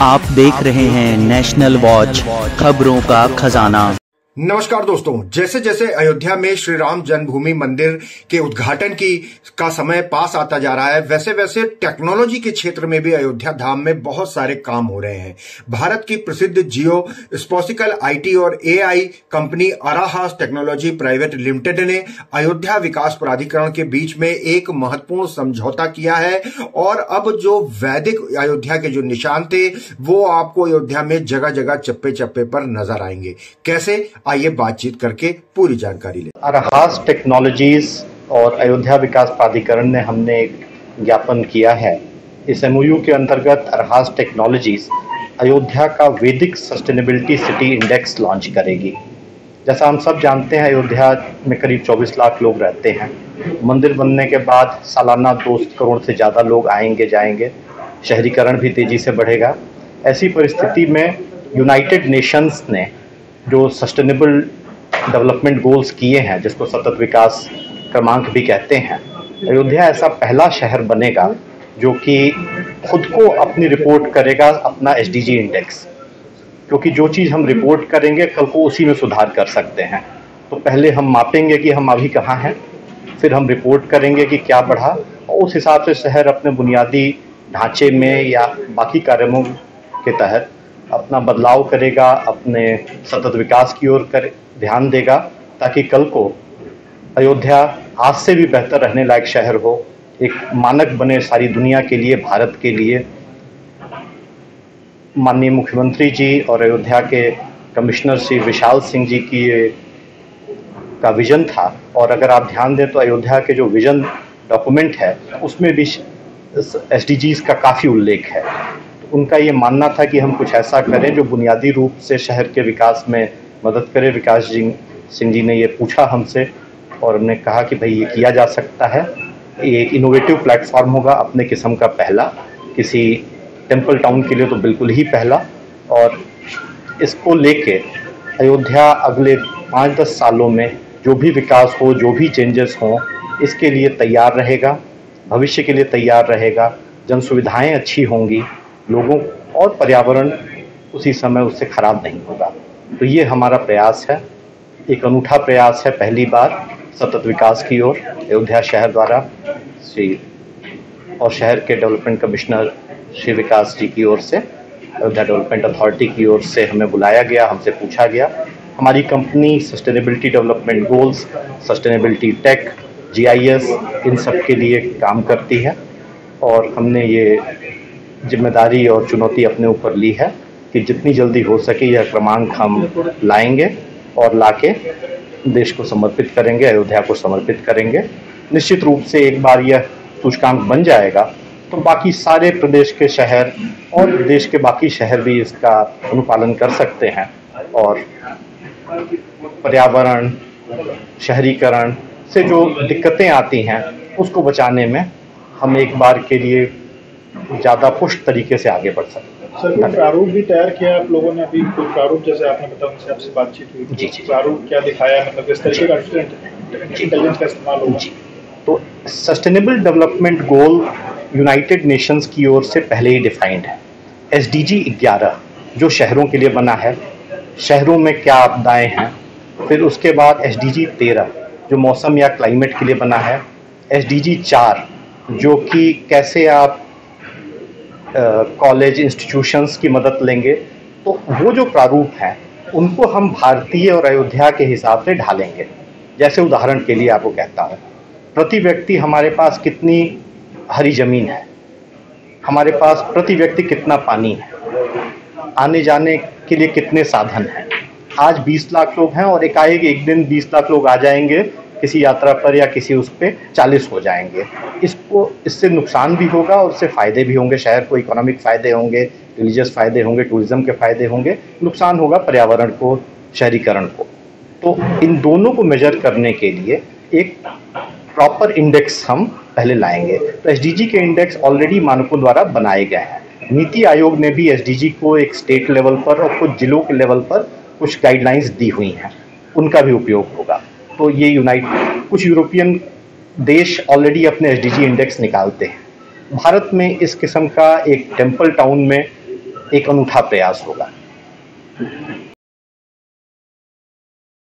आप देख रहे हैं नेशनल वॉच, खबरों का खजाना। नमस्कार दोस्तों, जैसे जैसे अयोध्या में श्री राम जन्मभूमि मंदिर के उद्घाटन का समय पास आता जा रहा है, वैसे वैसे टेक्नोलॉजी के क्षेत्र में भी अयोध्या धाम में बहुत सारे काम हो रहे हैं। भारत की प्रसिद्ध जियो स्पेसिकल आईटी और AI company Arahas technology private limited ने अयोध्या विकास प्राधिकरण के बीच में एक महत्वपूर्ण समझौता किया है और अब जो वैदिक अयोध्या के जो निशान थे वो आपको अयोध्या में जगह जगह चप्पे चप्पे पर नजर आएंगे। कैसे, आइए बातचीत करके पूरी जानकारी ले। अराहास टेक्नोलॉजीज और अयोध्या विकास प्राधिकरण ने हमने एक ज्ञापन किया है। इस एमओयू के अंतर्गत अराहास टेक्नोलॉजीज अयोध्या का वैदिक सस्टेनेबिलिटी सिटी इंडेक्स लॉन्च करेगी। जैसा हम सब जानते हैं, अयोध्या में करीब 24 लाख लोग रहते हैं। मंदिर बनने के बाद सालाना 2 करोड़ से ज़्यादा लोग आएंगे जाएंगे, शहरीकरण भी तेज़ी से बढ़ेगा। ऐसी परिस्थिति में यूनाइटेड नेशंस ने जो सस्टेनेबल डेवलपमेंट गोल्स किए हैं, जिसको सतत विकास क्रमांक भी कहते हैं, अयोध्या ऐसा पहला शहर बनेगा जो कि खुद को अपनी रिपोर्ट करेगा अपना एसडीजी इंडेक्स, क्योंकि जो चीज़ हम रिपोर्ट करेंगे कल को उसी में सुधार कर सकते हैं। तो पहले हम मापेंगे कि हम अभी कहाँ हैं, फिर हम रिपोर्ट करेंगे कि क्या बढ़ा, और उस हिसाब से शहर अपने बुनियादी ढांचे में या बाकी कार्यक्रमों के तहत अपना बदलाव करेगा, अपने सतत विकास की ओर ध्यान देगा, ताकि कल को अयोध्या आज से भी बेहतर रहने लायक शहर हो, एक मानक बने सारी दुनिया के लिए, भारत के लिए। माननीय मुख्यमंत्री जी और अयोध्या के कमिश्नर श्री विशाल सिंह जी की का विजन था, और अगर आप ध्यान दें तो अयोध्या के जो विजन डॉक्यूमेंट है उसमें भी एसडीजीज का काफ़ी उल्लेख है। उनका ये मानना था कि हम कुछ ऐसा करें जो बुनियादी रूप से शहर के विकास में मदद करे। विकास सिंह जी ने ये पूछा हमसे और हमने कहा कि भाई ये किया जा सकता है। ये एक इनोवेटिव प्लेटफॉर्म होगा, अपने किस्म का पहला, किसी टेम्पल टाउन के लिए तो बिल्कुल ही पहला। और इसको लेके अयोध्या अगले 5-10 सालों में जो भी विकास हो, जो भी चेंजेस हों, इसके लिए तैयार रहेगा, भविष्य के लिए तैयार रहेगा। जन सुविधाएँ अच्छी होंगी, लोगों और पर्यावरण उसी समय उससे खराब नहीं होगा। तो ये हमारा प्रयास है, एक अनूठा प्रयास है, पहली बार सतत विकास की ओर अयोध्या शहर द्वारा और शहर के डेवलपमेंट कमिश्नर श्री विकास जी की ओर से, अयोध्या डेवलपमेंट अथॉरिटी की ओर से हमें बुलाया गया, हमसे पूछा गया। हमारी company sustainability development goals, sustainability tech, GIS, इन सब के लिए काम करती है और हमने ये जिम्मेदारी और चुनौती अपने ऊपर ली है कि जितनी जल्दी हो सके यह क्रमांक हम लाएंगे और लाके देश को समर्पित करेंगे, अयोध्या को समर्पित करेंगे। निश्चित रूप से एक बार यह सूचकांक बन जाएगा तो बाकी सारे प्रदेश के शहर और देश के बाकी शहर भी इसका अनुपालन कर सकते हैं और पर्यावरण, शहरीकरण से जो दिक्कतें आती हैं उसको बचाने में हम एक बार के लिए ज़्यादा पुष्ट तरीके से आगे बढ़ सकते हैं। सर, कोई प्रारूप भी तैयार किया आप लोगों ने? अभी कोई प्रारूप, जैसे आपने बताया उनसे आपसे बातचीत हुई, जी, प्रारूप क्या दिखाया, मतलब किस तरीके का इंटेलिजेंस का इस्तेमाल होगा? तो sustainable development goal United Nations की ओर से पहले ही डिफाइंड है। एसडीजी 11 जो शहरों के लिए बना है, शहरों में क्या आपदाएं हैं, फिर उसके बाद एसडीजी 13 जो मौसम या क्लाइमेट के लिए बना है, एसडीजी 4 जो कि कैसे आप कॉलेज इंस्टीट्यूशंस की मदद लेंगे। तो वो जो प्रारूप हैं उनको हम भारतीय और अयोध्या के हिसाब से ढालेंगे। जैसे उदाहरण के लिए आपको कहता हूँ, प्रति व्यक्ति हमारे पास कितनी हरी जमीन है, हमारे पास प्रति व्यक्ति कितना पानी है, आने जाने के लिए कितने साधन हैं। आज 20 लाख लोग हैं और एकाएक एक दिन 20 लाख लोग आ जाएंगे किसी यात्रा पर या किसी उस पे 40 हो जाएंगे। इससे नुकसान भी होगा और उससे फ़ायदे भी होंगे। शहर को इकोनॉमिक फ़ायदे होंगे, रिलीजियस फ़ायदे होंगे, टूरिज़्म के फ़ायदे होंगे, नुकसान होगा पर्यावरण को, शहरीकरण को। तो इन दोनों को मेजर करने के लिए एक प्रॉपर इंडेक्स हम पहले लाएंगे। तो एसडीजी के इंडेक्स ऑलरेडी मानकों द्वारा बनाए गए हैं। नीति आयोग ने भी एसडीजी को एक स्टेट लेवल पर और कुछ जिलों के लेवल पर कुछ गाइडलाइंस दी हुई हैं, उनका भी उपयोग होगा। तो ये कुछ यूरोपियन देश ऑलरेडी अपने एसडीजी इंडेक्स निकालते हैं। भारत में इस किस्म का एक टेम्पल टाउन में एक अनूठा प्रयास होगा।